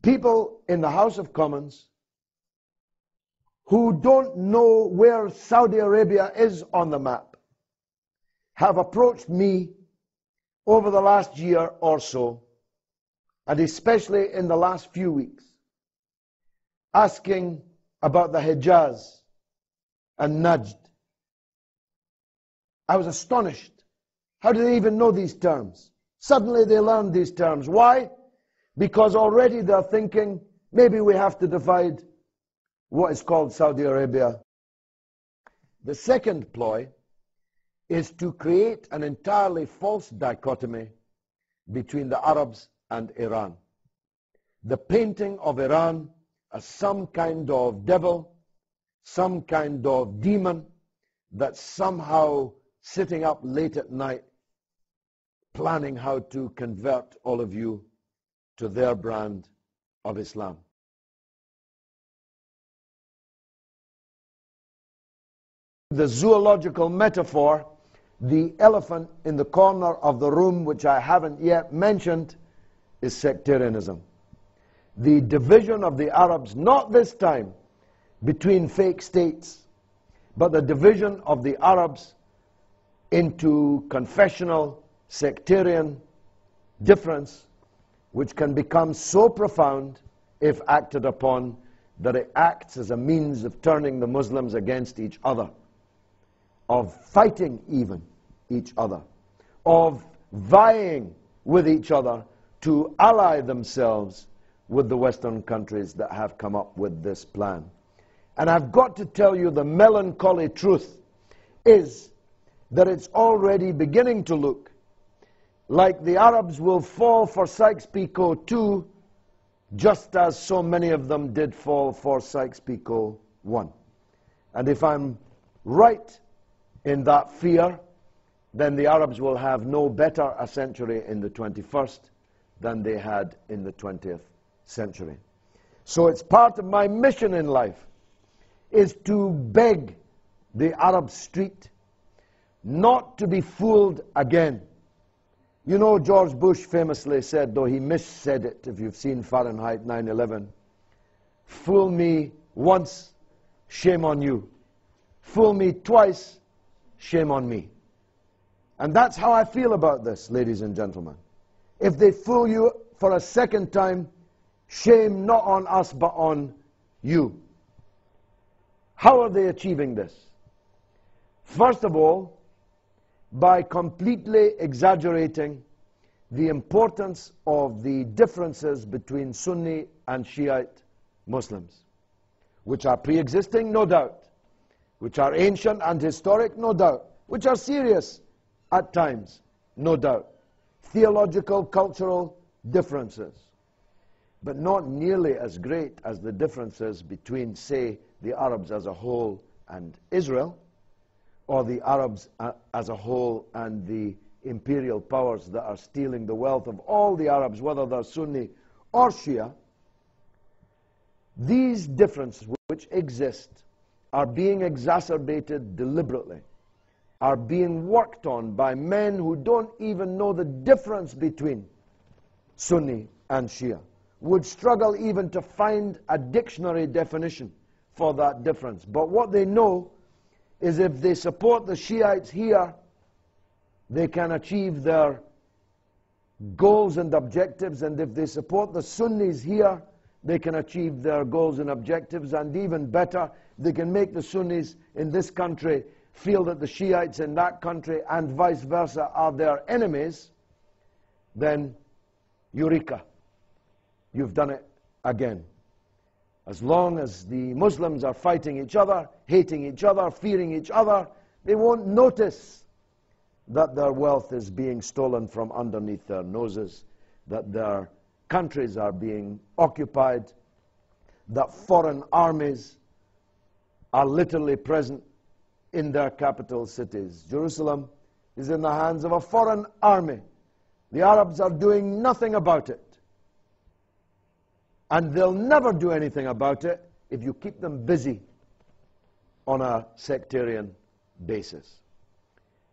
People in the House of Commons who don't know where Saudi Arabia is on the map have approached me over the last year or so, and especially in the last few weeks, asking about the Hijaz and Najd. I was astonished. How do they even know these terms? Suddenly they learned these terms. Why? Because already they're thinking, maybe we have to divide what is called Saudi Arabia. The second ploy is to create an entirely false dichotomy between the Arabs and Iran. The painting of Iran as some kind of devil, some kind of demon that's somehow sitting up late at night planning how to convert all of you to their brand of Islam. The zoological metaphor, the elephant in the corner of the room, which I haven't yet mentioned, is sectarianism. The division of the Arabs, not this time between fake states, but the division of the Arabs into confessional, sectarian difference, which can become so profound if acted upon that it acts as a means of turning the Muslims against each other, of fighting even each other, of vying with each other to ally themselves with the Western countries that have come up with this plan. And I've got to tell you, the melancholy truth is that it's already beginning to look like the Arabs will fall for Sykes-Picot too, just as so many of them did fall for Sykes-Picot 1. And if I'm right in that fear, then the Arabs will have no better a century in the 21st than they had in the 20th century. So it's part of my mission in life is to beg the Arab street not to be fooled again. You know, George Bush famously said, though he missaid it, if you've seen Fahrenheit 9/11, fool me once, shame on you. Fool me twice, shame on me. And that's how I feel about this, ladies and gentlemen. If they fool you for a second time, shame not on us, but on you. How are they achieving this? First of all, by completely exaggerating the importance of the differences between Sunni and Shiite Muslims, which are pre-existing, no doubt, which are ancient and historic, no doubt, which are serious at times, no doubt, theological, cultural differences, but not nearly as great as the differences between, say, the Arabs as a whole and Israel, or the Arabs as a whole and the imperial powers that are stealing the wealth of all the Arabs, whether they're Sunni or Shia. These differences which exist are being exacerbated deliberately, are being worked on by men who don't even know the difference between Sunni and Shia, would struggle even to find a dictionary definition for that difference. But what they know is if they support the Shiites here, they can achieve their goals and objectives, and if they support the Sunnis here, they can achieve their goals and objectives, and even better, they can make the Sunnis in this country feel that the Shiites in that country and vice versa are their enemies. Then, eureka, you've done it again. As long as the Muslims are fighting each other, hating each other, fearing each other, they won't notice that their wealth is being stolen from underneath their noses, that their countries are being occupied, that foreign armies are literally present in their capital cities. Jerusalem is in the hands of a foreign army. The Arabs are doing nothing about it. And they'll never do anything about it if you keep them busy on a sectarian basis.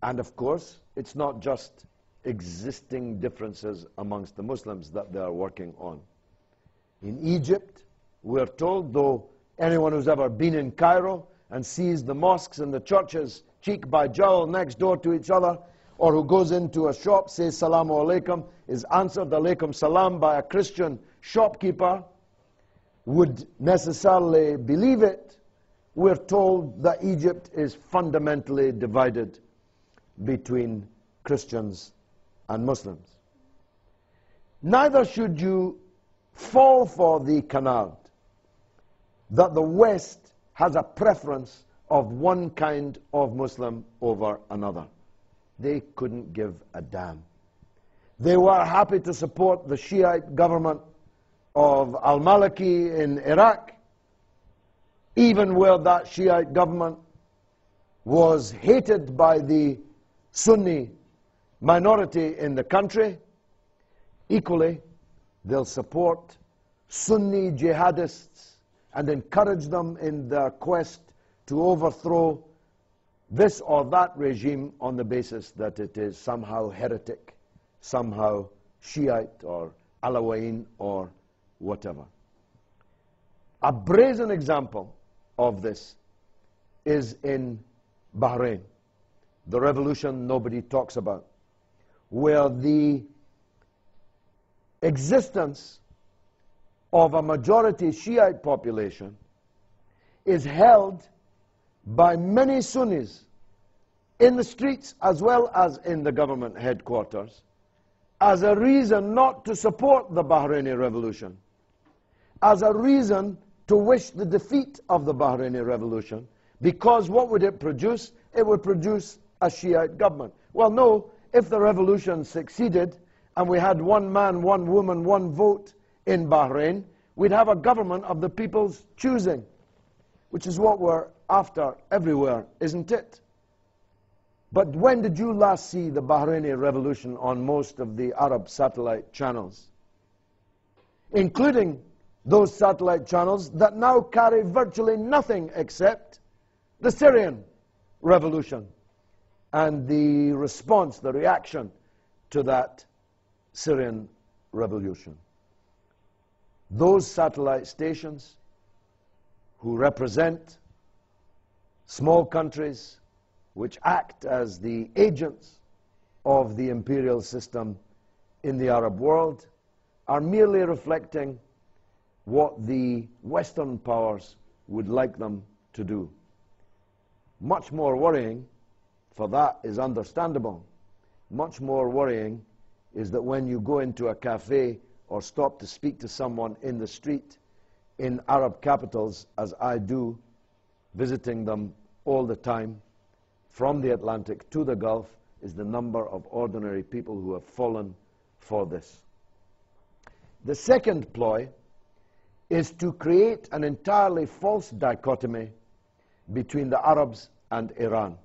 And of course, it's not just existing differences amongst the Muslims that they are working on. In Egypt, we're told, though anyone who's ever been in Cairo and sees the mosques and the churches cheek by jowl next door to each other, or who goes into a shop, says Salamu Alaikum, is answered Alaikum Salam by a Christian shopkeeper, would necessarily believe it. We're told that Egypt is fundamentally divided between Christians and Muslims. Neither should you fall for the canard that the West has a preference of one kind of Muslim over another. They couldn't give a damn. They were happy to support the Shiite government of al-Maliki in Iraq, even where that Shiite government was hated by the Sunni minority in the country. Equally, they'll support Sunni jihadists and encourage them in their quest to overthrow this or that regime on the basis that it is somehow heretic, somehow Shiite or Alawite or whatever. A brazen example of this is in Bahrain, the revolution nobody talks about, where the existence of a majority Shiite population is held by many Sunnis in the streets as well as in the government headquarters as a reason not to support the Bahraini revolution, as a reason to wish the defeat of the Bahraini revolution, because what would it produce? It would produce a Shiite government. Well, no, if the revolution succeeded and we had one man, one woman, one vote in Bahrain, we'd have a government of the people's choosing, which is what we're after everywhere, isn't it? But when did you last see the Bahraini revolution on most of the Arab satellite channels, including those satellite channels that now carry virtually nothing except the Syrian revolution and the response, the reaction to that Syrian revolution? Those satellite stations who represent small countries which act as the agents of the imperial system in the Arab world are merely reflecting what the Western powers would like them to do. Much more worrying, for that is understandable, much more worrying is that when you go into a cafe or stop to speak to someone in the street in Arab capitals, as I do, visiting them all the time, from the Atlantic to the Gulf, is the number of ordinary people who have fallen for this. The second ploy is to create an entirely false dichotomy between the Arabs and Iran.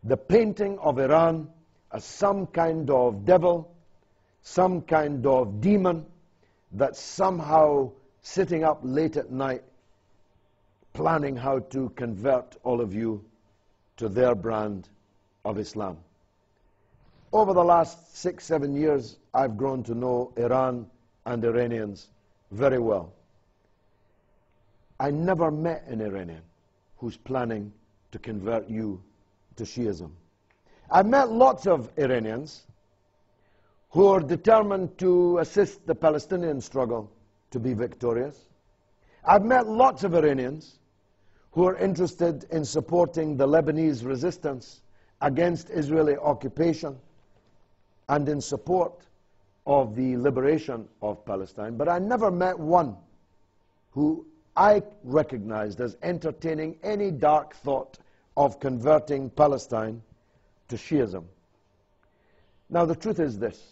The painting of Iran as some kind of devil, some kind of demon that's somehow sitting up late at night planning how to convert all of you to their brand of Islam. Over the last 6-7 years, I've grown to know Iran and Iranians very well. I never met an Iranian who's planning to convert you to Shiism. I've met lots of Iranians who are determined to assist the Palestinian struggle to be victorious. I've met lots of Iranians who are interested in supporting the Lebanese resistance against Israeli occupation and in support of the liberation of Palestine. But I never met one who I recognized as entertaining any dark thought of converting Palestine to Shiism. Now, the truth is this: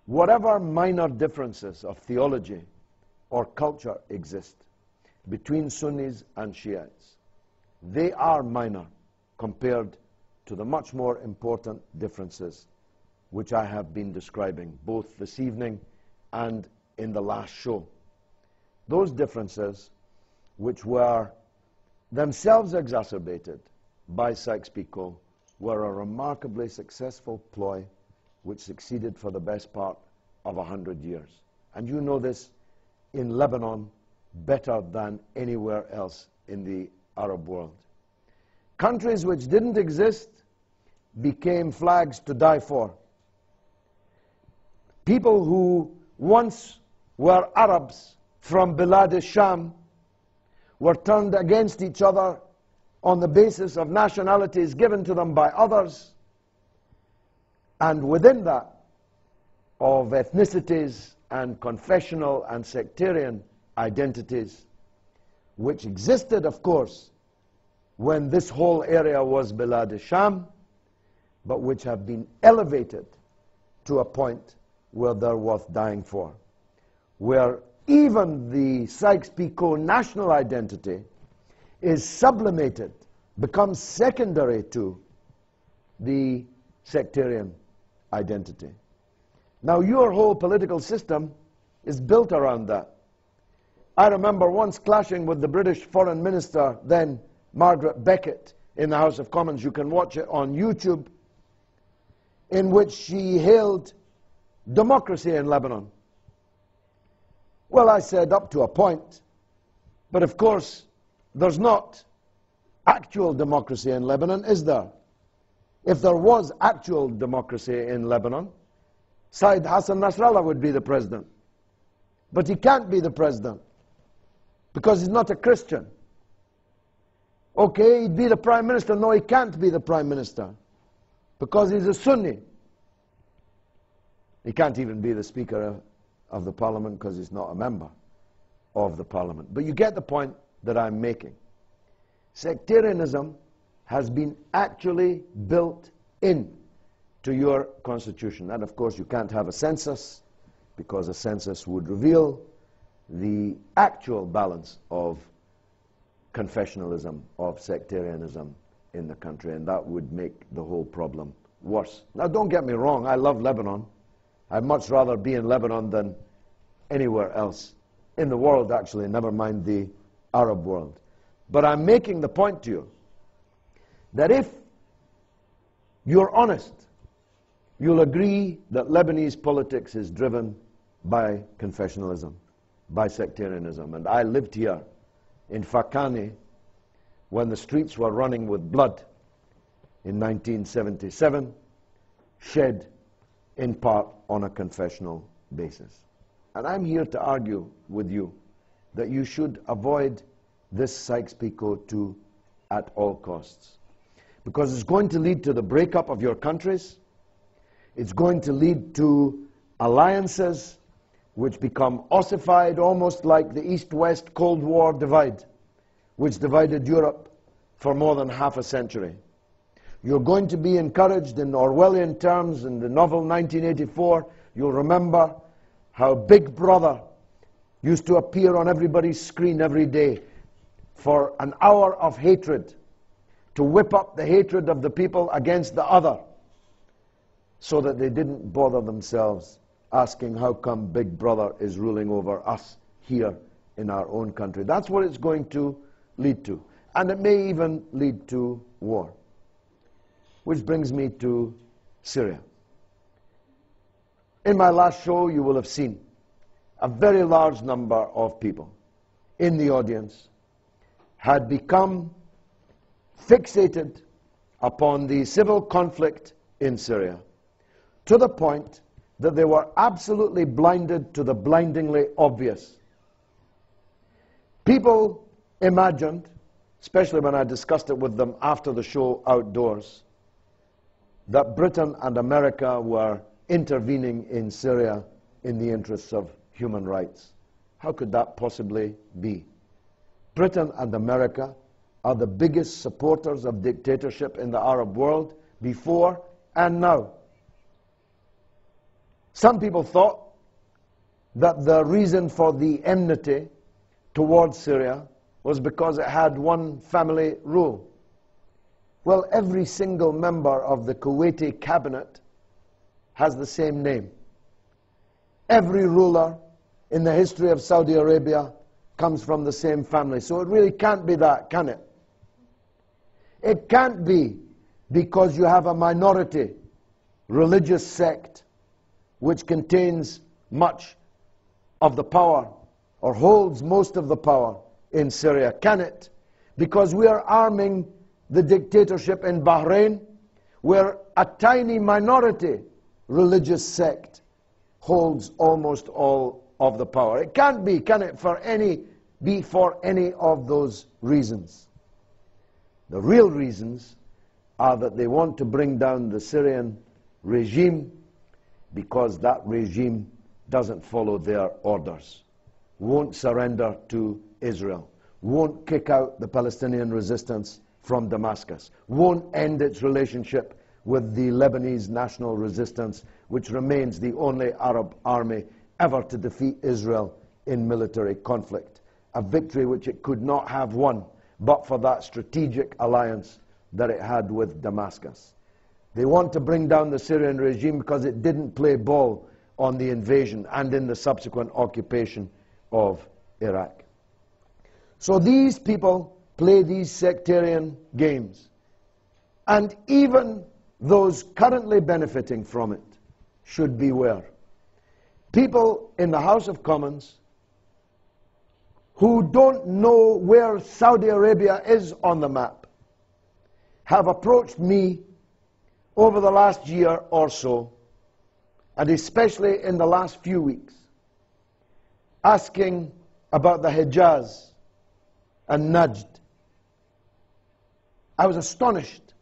whatever minor differences of theology or culture exist between Sunnis and Shiites, they are minor compared to the much more important differences which I have been describing both this evening and in the last show. Those differences, which were themselves exacerbated by Sykes-Picot, were a remarkably successful ploy which succeeded for the best part of 100 years. And you know this in Lebanon better than anywhere else in the Arab world. Countries which didn't exist became flags to die for. People who once were Arabs from Bilad al-Sham were turned against each other on the basis of nationalities given to them by others, and within that, of ethnicities and confessional and sectarian identities, which existed, of course, when this whole area was Bilad al-Sham, but which have been elevated to a point where they're worth dying for, where even the Sykes-Picot national identity is sublimated, becomes secondary to the sectarian identity. Now, your whole political system is built around that. I remember once clashing with the British Foreign Minister, then Margaret Beckett, in the House of Commons. You can watch it on YouTube, in which she hailed democracy in Lebanon. Well, I said, up to a point, but of course, there's not actual democracy in Lebanon, is there? If there was actual democracy in Lebanon, Said Hassan Nasrallah would be the president. But he can't be the president because he's not a Christian. Okay, he'd be the prime minister. No, he can't be the prime minister because he's a Sunni. He can't even be the Speaker of the Parliament because he's not a member of the Parliament. But you get the point that I'm making. Sectarianism has been actually built in to your constitution. And of course you can't have a census because a census would reveal the actual balance of confessionalism, of sectarianism in the country, and that would make the whole problem worse. Now don't get me wrong, I love Lebanon. I'd much rather be in Lebanon than anywhere else in the world, actually, never mind the Arab world. But I'm making the point to you that if you're honest, you'll agree that Lebanese politics is driven by confessionalism, by sectarianism. And I lived here in Fakani when the streets were running with blood in 1977, shed in part on a confessional basis. And I'm here to argue with you that you should avoid this Sykes-Picot too at all costs. Because it's going to lead to the breakup of your countries. It's going to lead to alliances which become ossified, almost like the East-West Cold War divide, which divided Europe for more than half a century. You're going to be encouraged in Orwellian terms in the novel 1984. You'll remember how Big Brother used to appear on everybody's screen every day for an hour of hatred, to whip up the hatred of the people against the other, so that they didn't bother themselves asking how come Big Brother is ruling over us here in our own country. That's what it's going to lead to. And it may even lead to war. Which brings me to Syria. In my last show, you will have seen a very large number of people in the audience had become fixated upon the civil conflict in Syria, to the point that they were absolutely blinded to the blindingly obvious. People imagined, especially when I discussed it with them after the show outdoors, that Britain and America were intervening in Syria in the interests of human rights. How could that possibly be? Britain and America are the biggest supporters of dictatorship in the Arab world before and now. Some people thought that the reason for the enmity towards Syria was because it had one family rule. Well, every single member of the Kuwaiti cabinet has the same name. Every ruler in the history of Saudi Arabia comes from the same family. So it really can't be that, can it? It can't be because you have a minority religious sect which contains much of the power or holds most of the power in Syria? Can it? Because we are arming the dictatorship in Bahrain, where a tiny minority religious sect holds almost all of the power. It can't be, can it, for any of those reasons. The real reasons are that they want to bring down the Syrian regime because that regime doesn't follow their orders, won't surrender to Israel, won't kick out the Palestinian resistance from Damascus, won't end its relationship with the Lebanese national resistance, which remains the only Arab army ever to defeat Israel in military conflict, a victory which it could not have won but for that strategic alliance that it had with Damascus. They want to bring down the Syrian regime because it didn't play ball on the invasion and in the subsequent occupation of Iraq. So these people play these sectarian games, and even those currently benefiting from it should beware. People in the House of Commons who don't know where Saudi Arabia is on the map have approached me over the last year or so, and especially in the last few weeks, asking about the Hijaz and Najd. I was astonished.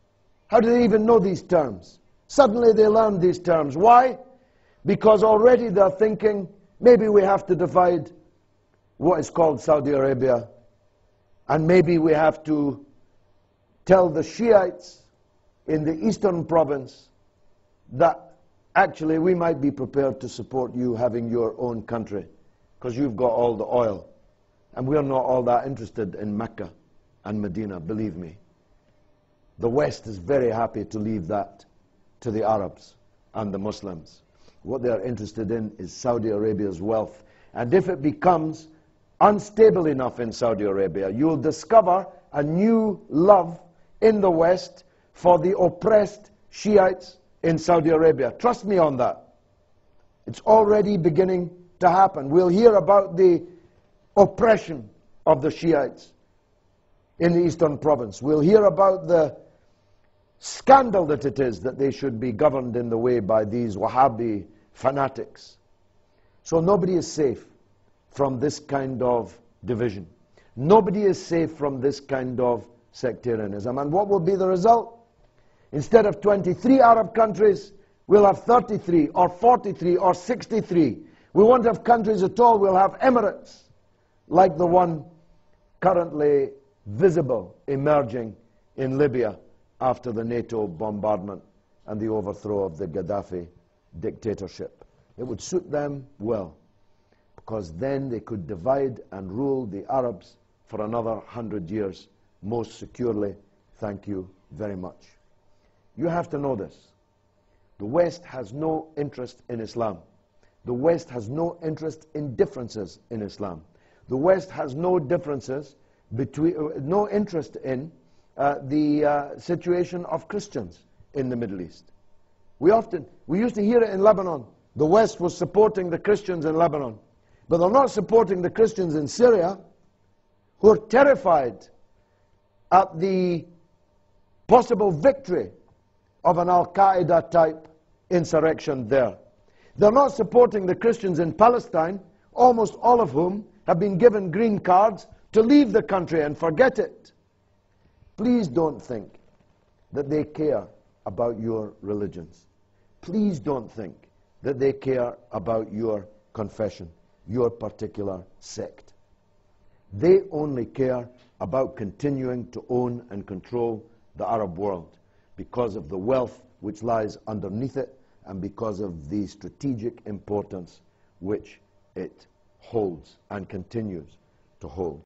How do they even know these terms? Suddenly they learned these terms. Why? Because already they're thinking, maybe we have to divide what is called Saudi Arabia, and maybe we have to tell the Shiites in the eastern province that actually we might be prepared to support you having your own country because you've got all the oil, and we're not all that interested in Mecca and Medina, believe me. The West is very happy to leave that to the Arabs and the Muslims. What they are interested in is Saudi Arabia's wealth. And if it becomes unstable enough in Saudi Arabia, you'll discover a new love in the West for the oppressed Shiites in Saudi Arabia. Trust me on that. It's already beginning to happen. We'll hear about the oppression of the Shiites in the eastern province. We'll hear about the scandal that it is that they should be governed in the way by these Wahhabi fanatics. So nobody is safe from this kind of division. Nobody is safe from this kind of sectarianism. And what will be the result? Instead of 23 Arab countries, we'll have 33 or 43 or 63. We won't have countries at all. We'll have emirates like the one currently visible, emerging in Libya after the NATO bombardment and the overthrow of the Gaddafi dictatorship. It would suit them well, because then they could divide and rule the Arabs for another 100 years most securely. Thank you very much. You have to know this. The West has no interest in Islam. The West has no interest in differences in Islam. The West has no differences no interest in the situation of Christians in the Middle East. We used to hear it in Lebanon. The West was supporting the Christians in Lebanon. But they're not supporting the Christians in Syria, who are terrified at the possible victory of an Al-Qaeda type insurrection there. They're not supporting the Christians in Palestine, almost all of whom have been given green cards to leave the country and forget it. Please don't think that they care about your religions. Please don't think that they care about your confession, your particular sect. They only care about continuing to own and control the Arab world because of the wealth which lies underneath it and because of the strategic importance which it holds and continues to hold.